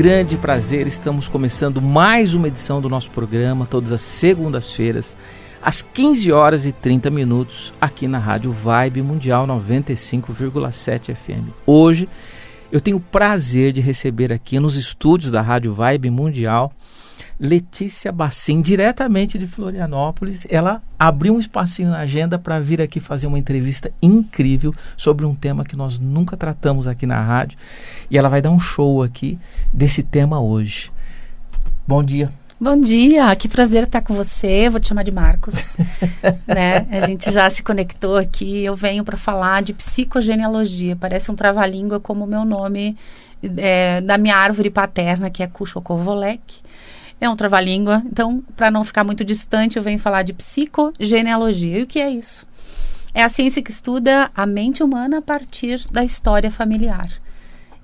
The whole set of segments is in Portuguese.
grande prazer, estamos começando mais uma edição do nosso programa, todas as segundas-feiras, às 15 horas e 30 minutos, aqui na Rádio Vibe Mundial 95,7 FM. Hoje, eu tenho o prazer de receber aqui nos estúdios da Rádio Vibe Mundial, Letícia Bacin, diretamente de Florianópolis. Ela abriu um espacinho na agenda para vir aqui fazer uma entrevista incrível sobre um tema que nós nunca tratamos aqui na rádio. E ela vai dar um show aqui desse tema hoje. Bom dia. Bom dia, que prazer estar com você. Vou te chamar de Marcos. Né? A gente já se conectou aqui. Eu venho para falar de psicogenealogia. Parece um trava-língua como o meu nome da minha árvore paterna, que é Kuchokovolek. É um trava-língua, então, para não ficar muito distante, eu venho falar de psicogenealogia. E o que é isso? É a ciência que estuda a mente humana a partir da história familiar.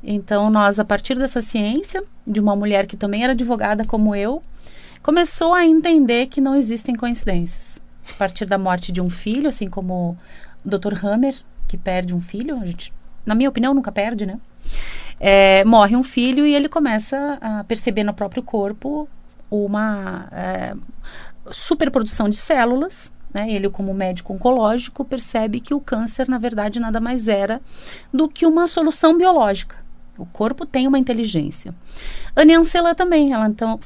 Então, nós, a partir dessa ciência, de uma mulher que também era advogada como eu, começou a entender que não existem coincidências. A partir da morte de um filho, assim como o Dr. Hammer, que perde um filho, a gente, na minha opinião, nunca perde, né? Morre um filho e ele começa a perceber no próprio corpo uma superprodução de células, né? Ele, como médico oncológico, percebe que o câncer, na verdade, nada mais era do que uma solução biológica. O corpo tem uma inteligência. Anne Ancela também, ela então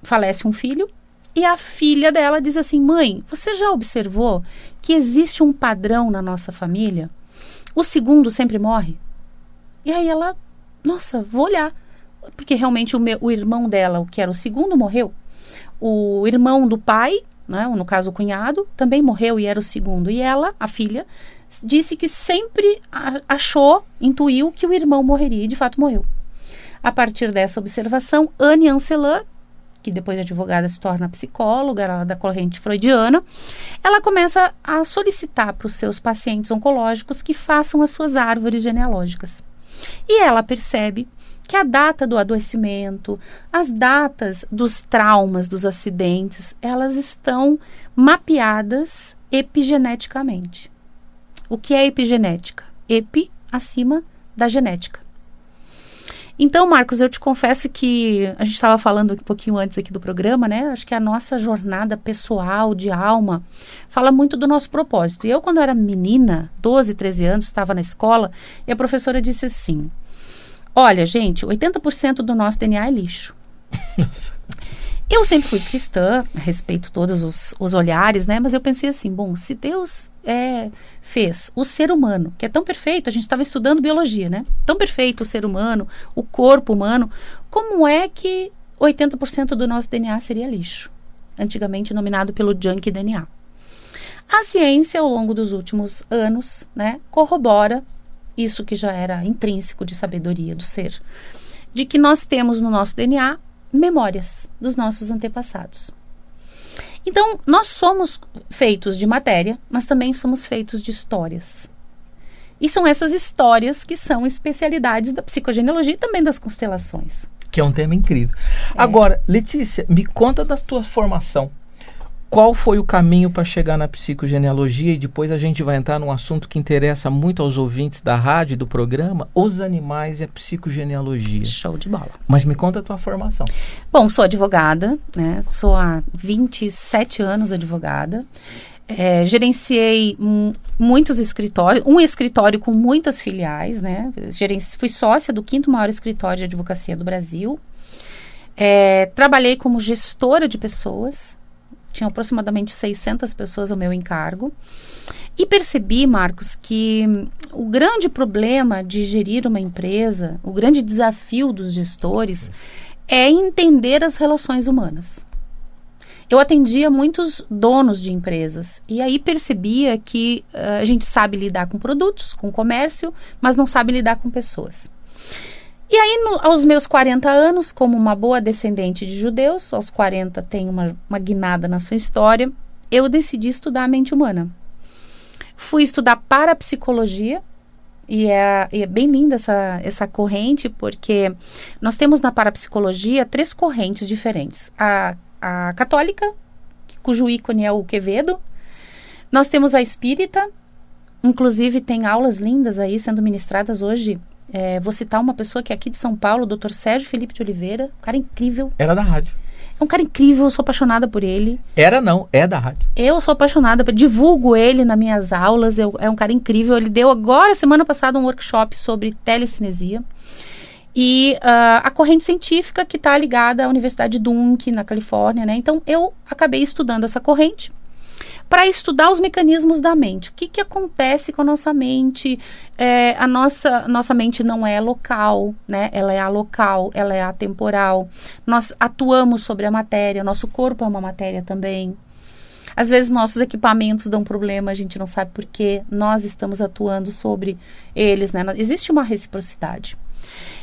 falece um filho e a filha dela diz assim: mãe, você já observou que existe um padrão na nossa família? O segundo sempre morre? E aí ela, nossa, vou olhar. Porque realmente o irmão dela, o que era o segundo, morreu. O irmão do pai, né, no caso o cunhado, também morreu e era o segundo. E ela, a filha, disse que sempre intuiu que o irmão morreria e de fato morreu. A partir dessa observação, Anne Ancela, que depois de advogada se torna psicóloga, ela da corrente freudiana, ela começa a solicitar para os seus pacientes oncológicos que façam as suas árvores genealógicas. E ela percebe que a data do adoecimento, as datas dos traumas, dos acidentes, elas estão mapeadas epigeneticamente. O que é epigenética? Epi, acima da genética. Então, Marcos, eu te confesso que a gente estava falando um pouquinho antes aqui do programa, né? Acho que a nossa jornada pessoal, de alma, fala muito do nosso propósito. E eu, quando era menina, 12, 13 anos, estava na escola, e a professora disse assim: olha, gente, 80% do nosso DNA é lixo. Eu sempre fui cristã, respeito todos os olhares, né? Mas eu pensei assim, bom, se Deus fez o ser humano, que é tão perfeito, a gente estava estudando biologia, né? Tão perfeito o ser humano, o corpo humano, como é que 80% do nosso DNA seria lixo? Antigamente nominado pelo junk DNA. A ciência, ao longo dos últimos anos, né, corrobora isso que já era intrínseco de sabedoria do ser, de que nós temos no nosso DNA memórias dos nossos antepassados. Então, nós somos feitos de matéria, mas também somos feitos de histórias. E são essas histórias que são especialidades da psicogenealogia e também das constelações. Que é um tema incrível. Agora, Letícia, me conta da tua formação. Qual foi o caminho para chegar na psicogenealogia? E depois a gente vai entrar num assunto que interessa muito aos ouvintes da rádio e do programa, os animais e a psicogenealogia. Show de bola. Mas me conta a tua formação. Bom, sou advogada, né? Sou há 27 anos advogada. Gerenciei muitos escritórios, um escritório com muitas filiais, né? Fui sócia do 5º maior escritório de advocacia do Brasil. Trabalhei como gestora de pessoas. Tinha aproximadamente 600 pessoas ao meu encargo. E percebi, Marcos, que o grande problema de gerir uma empresa, o grande desafio dos gestores, é entender as relações humanas. Eu atendia muitos donos de empresas e aí percebia que a gente sabe lidar com produtos, com comércio, mas não sabe lidar com pessoas. E aí, aos meus 40 anos, como uma boa descendente de judeus, aos 40 tem uma guinada na sua história, eu decidi estudar a mente humana. Fui estudar parapsicologia, e é bem linda essa corrente, porque nós temos na parapsicologia 3 correntes diferentes. A católica, cujo ícone é o Quevedo. Nós temos a espírita, inclusive tem aulas lindas aí sendo ministradas hoje Vou citar uma pessoa que é aqui de São Paulo, o Dr. Sérgio Felipe de Oliveira, um cara incrível. Era da rádio. É um cara incrível, eu sou apaixonada por ele. Era não, é da rádio. Eu sou apaixonada, divulgo ele nas minhas aulas, é um cara incrível. Ele deu agora, semana passada, um workshop sobre telecinesia. E a corrente científica que está ligada à Universidade Dunk, na Califórnia, né? Então, eu acabei estudando essa corrente para estudar os mecanismos da mente. O que acontece com a nossa mente? A nossa mente não é local, né? Ela é alocal, ela é atemporal. Nós atuamos sobre a matéria, nosso corpo é uma matéria também. Às vezes nossos equipamentos dão problema, a gente não sabe por quê. Nós estamos atuando sobre eles, né? Existe uma reciprocidade.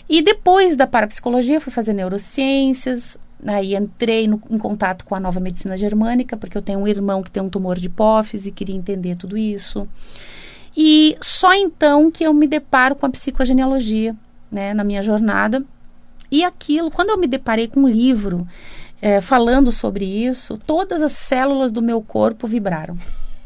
E depois da parapsicologia, fui fazer neurociências. Aí entrei em contato com a nova medicina germânica, porque eu tenho um irmão que tem um tumor de hipófise e queria entender tudo isso. E só então que eu me deparo com a psicogenealogia, né, na minha jornada. E aquilo, quando eu me deparei com um livro falando sobre isso, todas as células do meu corpo vibraram.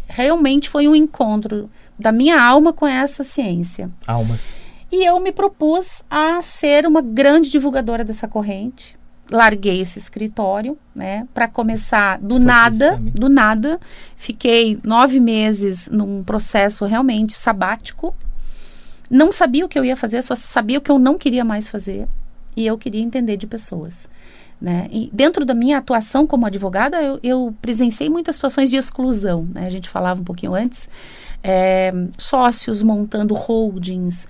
Realmente foi um encontro da minha alma com essa ciência. Almas. E eu me propus a ser uma grande divulgadora dessa corrente. Larguei esse escritório, né, para começar do nada. Fiquei 9 meses num processo realmente sabático. Não sabia o que eu ia fazer, só sabia o que eu não queria mais fazer. E eu queria entender de pessoas, né? E dentro da minha atuação como advogada, eu presenciei muitas situações de exclusão, né? A gente falava um pouquinho antes. Sócios montando holdings,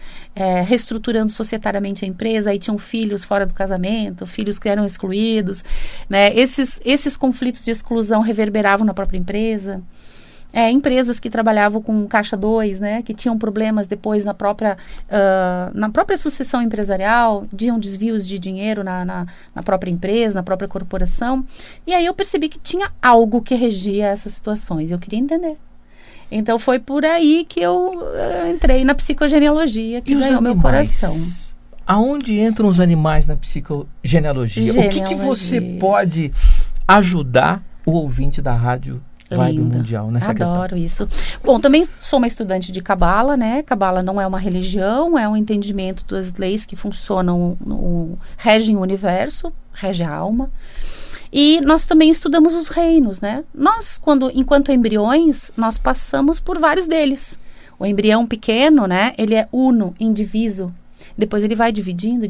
reestruturando societariamente a empresa, aí tinham filhos fora do casamento, filhos que eram excluídos, né? Esses conflitos de exclusão reverberavam na própria empresa. Empresas que trabalhavam com caixa 2, né, que tinham problemas depois na própria sucessão empresarial, tinham desvios de dinheiro na própria empresa, na própria corporação. E aí eu percebi que tinha algo que regia essas situações. Eu queria entender. Então foi por aí que eu entrei na psicogenealogia, que ganhou meu coração. Aonde entram os animais na psicogenealogia? O que você pode ajudar o ouvinte da Rádio Vibe Mundial nessa questão? Adoro isso. Bom, também sou uma estudante de Cabala, né? Cabala não é uma religião, é um entendimento das leis que funcionam, regem o universo, rege a alma. E nós também estudamos os reinos, né? Nós, enquanto embriões, nós passamos por vários deles. O embrião pequeno, né? Ele é uno, indiviso. Depois ele vai dividindo,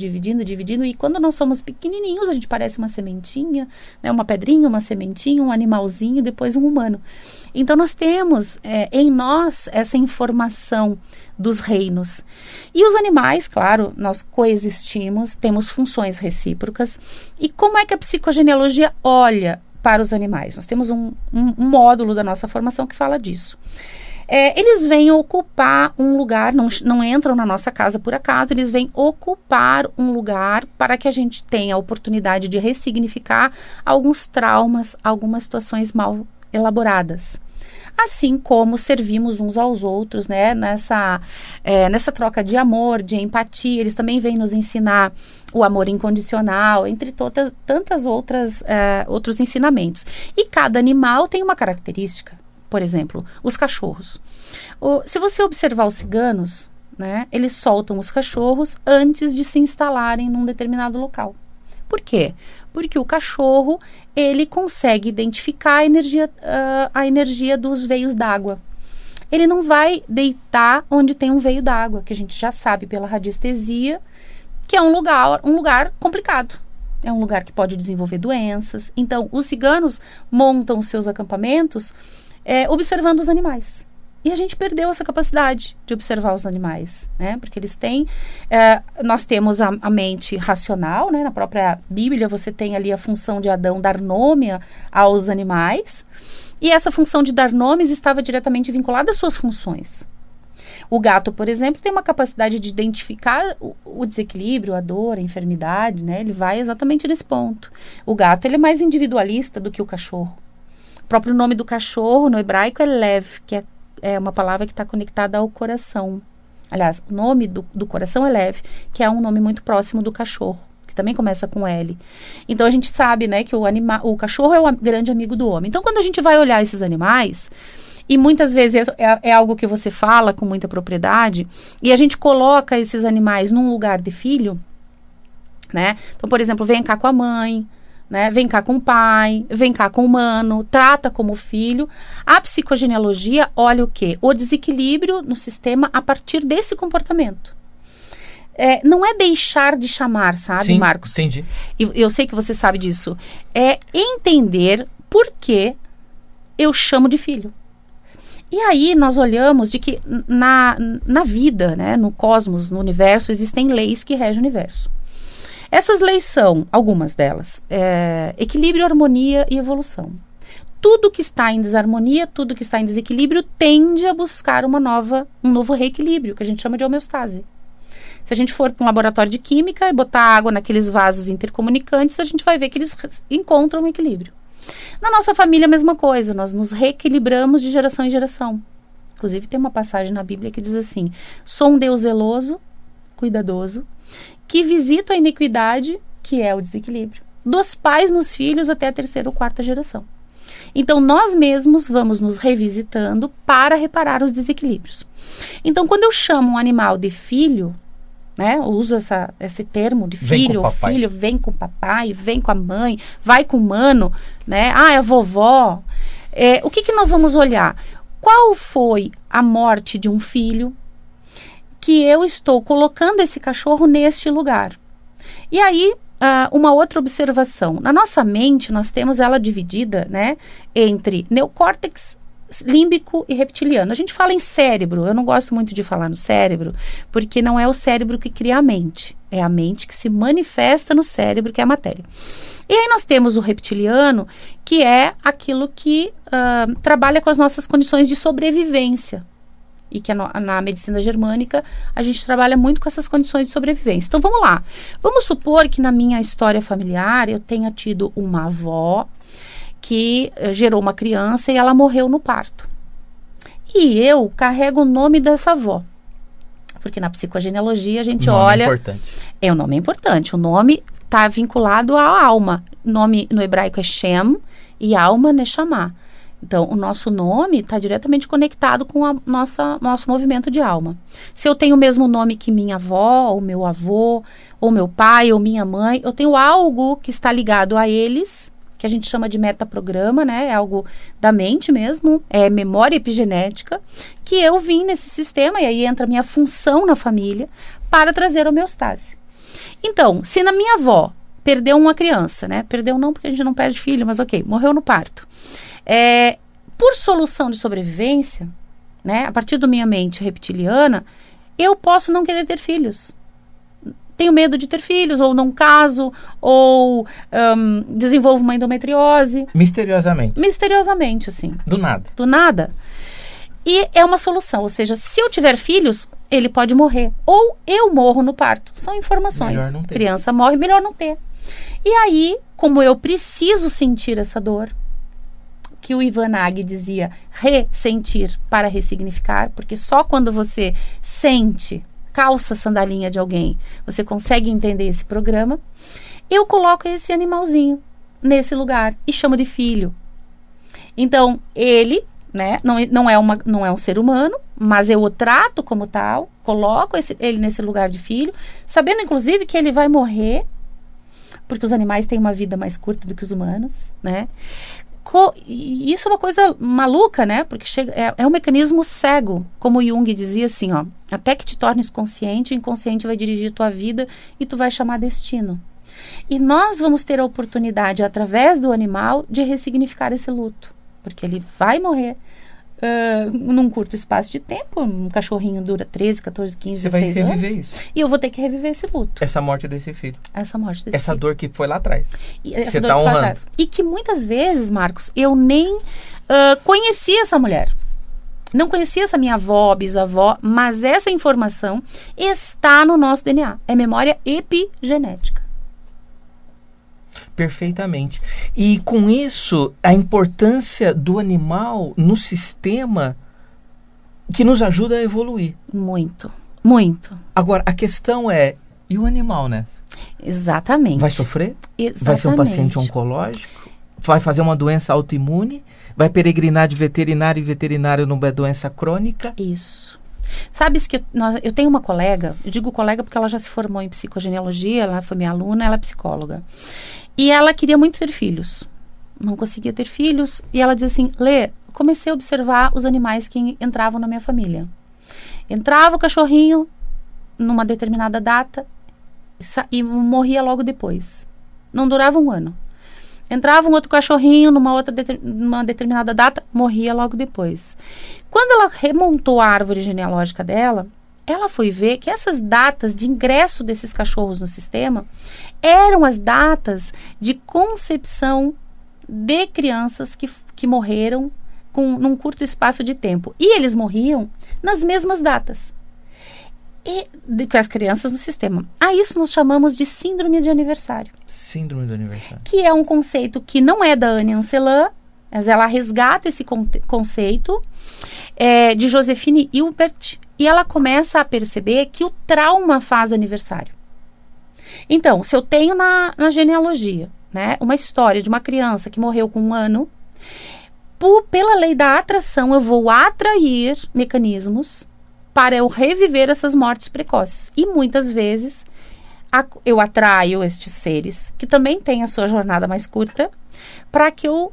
e quando nós somos pequenininhos, a gente parece uma sementinha, né? Uma pedrinha, uma sementinha, um animalzinho, depois um humano. Então nós temos em nós essa informação dos reinos. E os animais, claro, nós coexistimos, temos funções recíprocas. E como é que a psicogenealogia olha para os animais? Nós temos um módulo da nossa formação que fala disso. Eles vêm ocupar um lugar, não entram na nossa casa por acaso, eles vêm ocupar um lugar para que a gente tenha a oportunidade de ressignificar alguns traumas, algumas situações mal elaboradas. Assim como servimos uns aos outros, né, nessa troca de amor, de empatia. Eles também vêm nos ensinar o amor incondicional, entre tantas outros ensinamentos. E cada animal tem uma característica. Por exemplo, os cachorros. Se você observar os ciganos, né, eles soltam os cachorros antes de se instalarem num determinado local. Por quê? Porque o cachorro, ele consegue identificar a energia dos veios d'água. Ele não vai deitar onde tem um veio d'água, que a gente já sabe pela radiestesia, que é um lugar complicado. É um lugar que pode desenvolver doenças. Então, os ciganos montam seus acampamentos observando os animais. E a gente perdeu essa capacidade de observar os animais, né? Porque eles têm... nós temos a mente racional, né? Na própria Bíblia você tem ali a função de Adão dar nome aos animais. E essa função de dar nomes estava diretamente vinculada às suas funções. O gato, por exemplo, tem uma capacidade de identificar o desequilíbrio, a dor, a enfermidade, né? Ele vai exatamente nesse ponto. O gato, ele é mais individualista do que o cachorro. O próprio nome do cachorro, no hebraico, é lev, que é uma palavra que está conectada ao coração. Aliás, o nome do coração é lev, que é um nome muito próximo do cachorro, que também começa com L. Então, a gente sabe, né, que o cachorro é o grande amigo do homem. Então, quando a gente vai olhar esses animais, E muitas vezes é algo que você fala com muita propriedade, e a gente coloca esses animais num lugar de filho, né? Então, por exemplo, vem cá com a mãe, né? Vem cá com o pai, vem cá com o humano, trata como filho. A psicogenealogia olha o quê? O desequilíbrio no sistema a partir desse comportamento. Não é deixar de chamar, sabe, Sim, Marcos? Entendi. Eu sei que você sabe disso. É entender por que eu chamo de filho. E aí nós olhamos de que na vida, né, no cosmos, no universo, existem leis que regem o universo. Essas leis são, algumas delas, equilíbrio, harmonia e evolução. Tudo que está em desarmonia, tudo que está em desequilíbrio, tende a buscar um novo reequilíbrio, que a gente chama de homeostase. Se a gente for para um laboratório de química e botar água naqueles vasos intercomunicantes, a gente vai ver que eles encontram um equilíbrio. Na nossa família, a mesma coisa, nós nos reequilibramos de geração em geração. Inclusive, tem uma passagem na Bíblia que diz assim: sou um Deus zeloso, cuidadoso, que visita a iniquidade, que é o desequilíbrio, dos pais nos filhos até a 3ª ou 4ª geração. Então, nós mesmos vamos nos revisitando para reparar os desequilíbrios. Então, quando eu chamo um animal de filho, né, eu uso esse termo de filho, filho, vem com o papai, vem com a mãe, vai com o mano, né? É a vovó. O que nós vamos olhar? Qual foi a morte de um filho que eu estou colocando esse cachorro neste lugar? E aí, uma outra observação. Na nossa mente, nós temos ela dividida, né, entre neocórtex, límbico e reptiliano. A gente fala em cérebro, eu não gosto muito de falar no cérebro, porque não é o cérebro que cria a mente, é a mente que se manifesta no cérebro, que é a matéria. E aí nós temos o reptiliano, que é aquilo que trabalha com as nossas condições de sobrevivência, e que na medicina germânica a gente trabalha muito com essas condições de sobrevivência. Então vamos lá, vamos supor que na minha história familiar eu tenha tido uma avó que gerou uma criança e ela morreu no parto. E eu carrego o nome dessa avó. Porque na psicogenealogia a gente olha... O nome é importante. O nome está vinculado à alma. O nome no hebraico é Shem e alma Neshama. Então, o nosso nome está diretamente conectado com o nosso movimento de alma. Se eu tenho o mesmo nome que minha avó, ou meu avô, ou meu pai, ou minha mãe, eu tenho algo que está ligado a eles, que a gente chama de metaprograma, né? É algo da mente mesmo, é memória epigenética, que eu vim nesse sistema, e aí entra a minha função na família, para trazer homeostase. Então, se na minha avó perdeu uma criança, né? Perdeu não porque a gente não perde filho, mas ok, morreu no parto. Por solução de sobrevivência, né? A partir da minha mente reptiliana, eu posso não querer ter filhos. Tenho medo de ter filhos, ou não caso, ou desenvolvo uma endometriose. Misteriosamente. Misteriosamente, assim. Do nada. Do nada. E é uma solução, ou seja, se eu tiver filhos, ele pode morrer. Ou eu morro no parto. São informações. Melhor não ter. Criança morre, melhor não ter. E aí, como eu preciso sentir essa dor, que o Ivan Nagy dizia, ressentir para ressignificar, porque só quando você sente... calça a sandalinha de alguém, você consegue entender esse programa, eu coloco esse animalzinho nesse lugar e chamo de filho. Então, ele, né, não é um ser humano, mas eu o trato como tal, coloco ele nesse lugar de filho, sabendo, inclusive, que ele vai morrer, porque os animais têm uma vida mais curta do que os humanos, né? E isso é uma coisa maluca, né? Porque é um mecanismo cego, como Jung dizia assim, ó, até que te tornes consciente, o inconsciente vai dirigir tua vida e tu vai chamar destino. E nós vamos ter a oportunidade, através do animal, de ressignificar esse luto, porque ele vai morrer num curto espaço de tempo. Um cachorrinho dura 13, 14, 15, Você 16 anos. Você vai reviver isso. E eu vou ter que reviver esse luto. Essa morte desse filho. Essa dor que foi lá atrás. Você está honrando. E que muitas vezes, Marcos, eu nem conhecia essa mulher. Não conhecia essa minha avó, bisavó, mas essa informação está no nosso DNA. É memória epigenética. Perfeitamente. E com isso, a importância do animal no sistema que nos ajuda a evoluir. Muito, muito. Agora, a questão é, e o animal, né? Exatamente. Vai sofrer? Exatamente. Vai ser um paciente oncológico? vai fazer uma doença autoimune, vai peregrinar de veterinário em veterinário numa doença crônica. Isso. Sabes que eu tenho uma colega, eu digo colega porque ela já se formou em psicogenealogia, ela foi minha aluna, ela é psicóloga. E ela queria muito ter filhos. Não conseguia ter filhos. E ela diz assim, Lê, comecei a observar os animais que entravam na minha família. Entrava o cachorrinho numa determinada data e morria logo depois. Não durava um ano. Entrava um outro cachorrinho numa determinada data, morria logo depois. Quando ela remontou a árvore genealógica dela, ela foi ver que essas datas de ingresso desses cachorros no sistema eram as datas de concepção de crianças que morreram num curto espaço de tempo. E eles morriam nas mesmas datas. Com as crianças no sistema. A isso nós chamamos de síndrome de aniversário. Síndrome do aniversário. Que é um conceito que não é da Anne Ancelan, mas ela resgata esse conceito de Josephine Hilbert, e ela começa a perceber que o trauma faz aniversário. Então, se eu tenho na genealogia, né, uma história de uma criança que morreu com 1 ano, pela lei da atração, eu vou atrair mecanismos para eu reviver essas mortes precoces. E muitas vezes eu atraio estes seres, que também têm a sua jornada mais curta, para que eu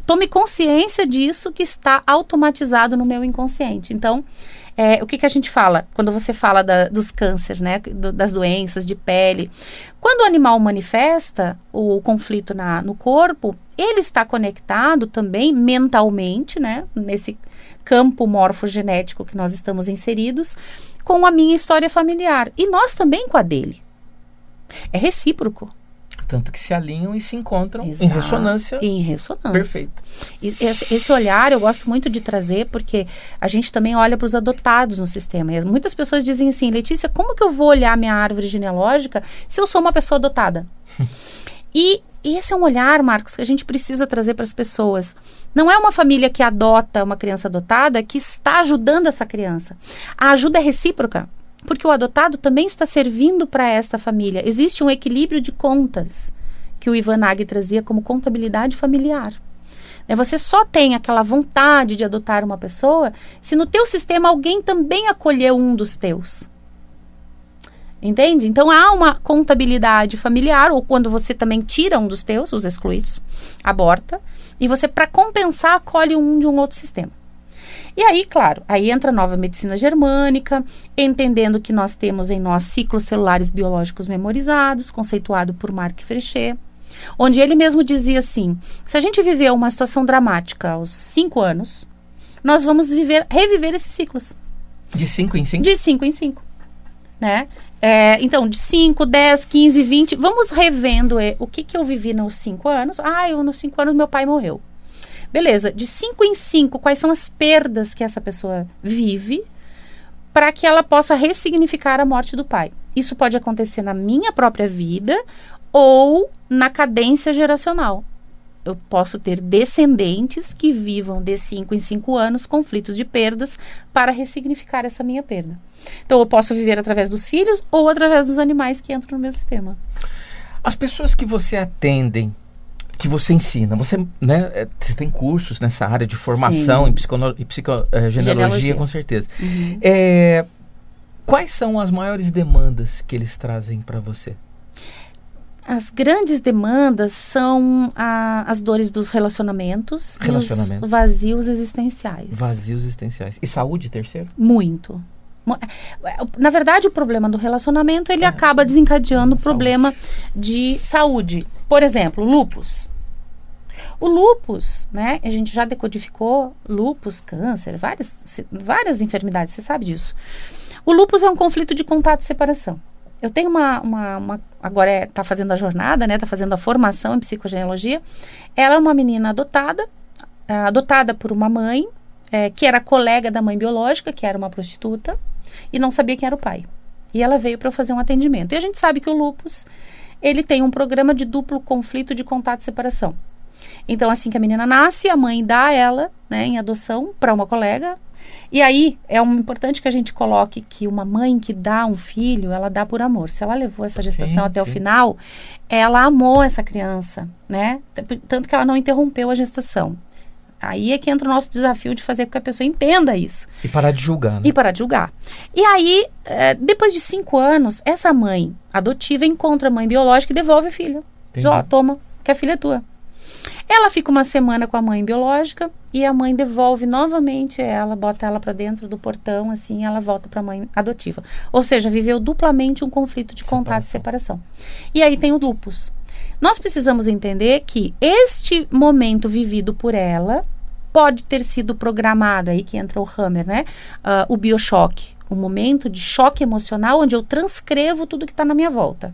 tome consciência disso que está automatizado no meu inconsciente. Então, o que a gente fala? Quando você fala dos cânceres, né, das doenças de pele. Quando o animal manifesta o conflito no corpo, ele está conectado também mentalmente, né, nesse campo morfogenético que nós estamos inseridos, com a minha história familiar. E nós também com a dele. É recíproco. Tanto que se alinham e se encontram. Exato. Em ressonância. Em ressonância. Perfeito. E esse olhar eu gosto muito de trazer, porque a gente também olha para os adotados no sistema. E muitas pessoas dizem assim, Letícia, como que eu vou olhar minha árvore genealógica se eu sou uma pessoa adotada? E esse é um olhar, Marcos, que a gente precisa trazer para as pessoas. Não é uma família que adota uma criança adotada que está ajudando essa criança. A ajuda é recíproca, porque o adotado também está servindo para esta família. Existe um equilíbrio de contas que o Ivan Nagy trazia como contabilidade familiar. Você só tem aquela vontade de adotar uma pessoa se no teu sistema alguém também acolheu um dos teus. Entende? Então, há uma contabilidade familiar, ou quando você também tira um dos teus, os excluídos, aborta, e você, para compensar, acolhe um de um outro sistema. E aí, claro, aí entra a nova medicina germânica, entendendo que nós temos em nós ciclos celulares biológicos memorizados, conceituado por Marc Frechet, onde ele mesmo dizia assim, se a gente viver uma situação dramática aos 5 anos, nós vamos reviver esses ciclos. De 5 em 5? De 5 em 5, né? Então, de 5, 10, 15, 20, vamos revendo o que eu vivi nos 5 anos. Nos 5 anos meu pai morreu. Beleza, de 5 em 5, quais são as perdas que essa pessoa vive para que ela possa ressignificar a morte do pai? Isso pode acontecer na minha própria vida ou na cadência geracional. Eu posso ter descendentes que vivam de 5 em 5 anos conflitos de perdas para ressignificar essa minha perda. Então, eu posso viver através dos filhos ou através dos animais que entram no meu sistema. As pessoas que você atendem, que você ensina, você tem cursos nessa área de formação em psicogenealogia, com certeza. Uhum. Quais são as maiores demandas que eles trazem para você? As grandes demandas são as dores dos relacionamentos. E os vazios existenciais. Vazios existenciais. E saúde, terceiro? Muito. Na verdade, o problema do relacionamento, ele acaba desencadeando o problema de saúde. Por exemplo, lúpus. O lúpus, né? A gente já decodificou lúpus, câncer, várias enfermidades, você sabe disso. O lúpus é um conflito de contato e separação. Eu tenho agora está fazendo a jornada, né? Está fazendo a formação em psicogenealogia. Ela é uma menina adotada por uma mãe, que era colega da mãe biológica, que era uma prostituta, e não sabia quem era o pai. E ela veio para eu fazer um atendimento. E a gente sabe que o lúpus, ele tem um programa de duplo conflito de contato e separação. Então, assim que a menina nasce, a mãe dá ela, né, em adoção para uma colega. E aí, é importante que a gente coloque que uma mãe que dá um filho, ela dá por amor. Se ela levou essa gestação até o final, ela amou essa criança, né? Tanto que ela não interrompeu a gestação. Aí é que entra o nosso desafio de fazer com que a pessoa entenda isso. E parar de julgar, né? E parar de julgar. E aí, depois de 5 anos, essa mãe adotiva encontra a mãe biológica e devolve o filho. Diz, ó, toma, que a filha é tua. Ela fica uma semana com a mãe biológica e a mãe devolve novamente ela, bota ela para dentro do portão, assim, ela volta para a mãe adotiva. Ou seja, viveu duplamente um conflito de contato e separação. E aí tem o lupus. Nós precisamos entender que este momento vivido por ela pode ter sido programado, aí que entra o Hammer, né? O biochoque, o momento de choque emocional onde eu transcrevo tudo que está na minha volta.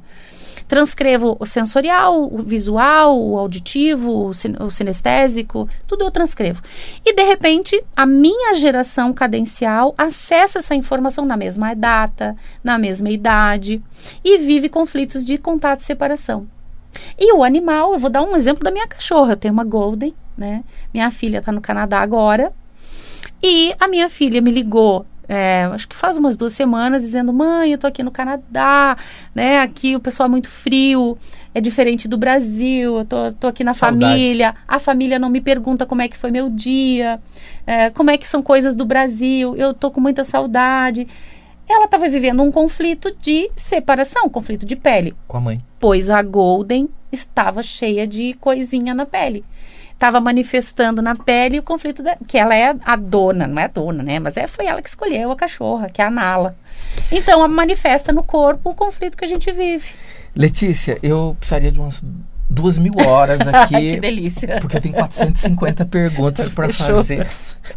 Transcrevo o sensorial, o visual, o auditivo, o sinestésico, tudo eu transcrevo. E, de repente, a minha geração cadencial acessa essa informação na mesma data, na mesma idade, e vive conflitos de contato e separação. E o animal, eu vou dar um exemplo da minha cachorra. Eu tenho uma Golden, né? Minha filha está no Canadá agora, e a minha filha me ligou acho que faz umas 2 semanas, dizendo, mãe, eu tô aqui no Canadá, né, aqui o pessoal é muito frio, é diferente do Brasil, eu tô aqui na família, a família não me pergunta como é que foi meu dia, como é que são coisas do Brasil, eu tô com muita saudade. Ela estava vivendo um conflito de separação, um conflito de pele. Com a mãe. Pois a Golden estava cheia de coisinha na pele. Estava manifestando na pele o conflito que ela é a dona, não é a dona, né? Mas foi ela que escolheu a cachorra, que é a Nala. Então, ela manifesta no corpo o conflito que a gente vive. Letícia, eu precisaria de umas 2.000 horas aqui. Que delícia. Porque eu tenho 450 perguntas para fazer.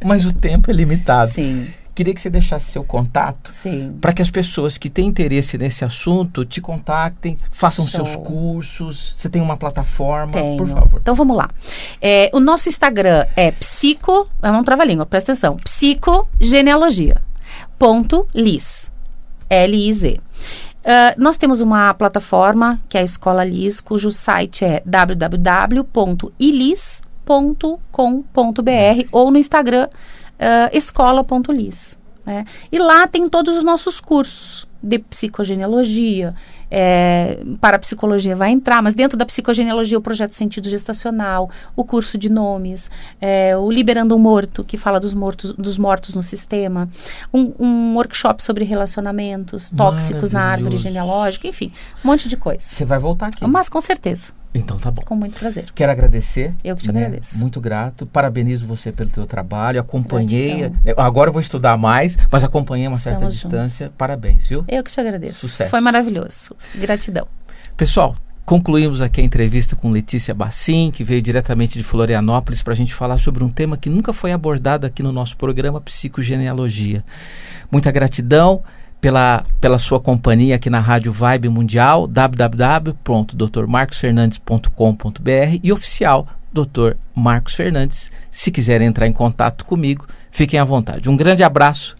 Mas o tempo é limitado. Sim. Queria que você deixasse seu contato para que as pessoas que têm interesse nesse assunto te contactem, façam seus cursos. Você tem uma plataforma? Tenho. Por favor. Então vamos lá. O nosso Instagram é vamos trava-língua, presta atenção, psicogenealogia.liz, L-I-Z. Nós temos uma plataforma que é a Escola Liz, cujo site é www.iliz.com.br ou no Instagram escola.liz, né? E lá tem todos os nossos cursos de psicogenealogia, parapsicologia vai entrar, mas dentro da psicogenealogia o projeto Sentido Gestacional, o curso de nomes, o Liberando um Morto, que fala dos mortos no sistema, um workshop sobre relacionamentos tóxicos na árvore genealógica, enfim, um monte de coisa. Você vai voltar aqui? Mas com certeza. Então tá bom. Com muito prazer. Quero agradecer. Eu que te agradeço. Muito grato. Parabenizo você pelo teu trabalho. Acompanhei. Agora eu vou estudar mais, mas acompanhei uma certa distância. Parabéns, viu? Eu que te agradeço. Sucesso. Foi maravilhoso. Gratidão. Pessoal, concluímos aqui a entrevista com Letícia Bacin, que veio diretamente de Florianópolis para a gente falar sobre um tema que nunca foi abordado aqui no nosso programa, psicogenealogia. Muita gratidão pela sua companhia aqui na Rádio Vibe Mundial, www.drmarcosfernandes.com.br e oficial Dr. Marcos Fernandes. Se quiserem entrar em contato comigo, fiquem à vontade. Um grande abraço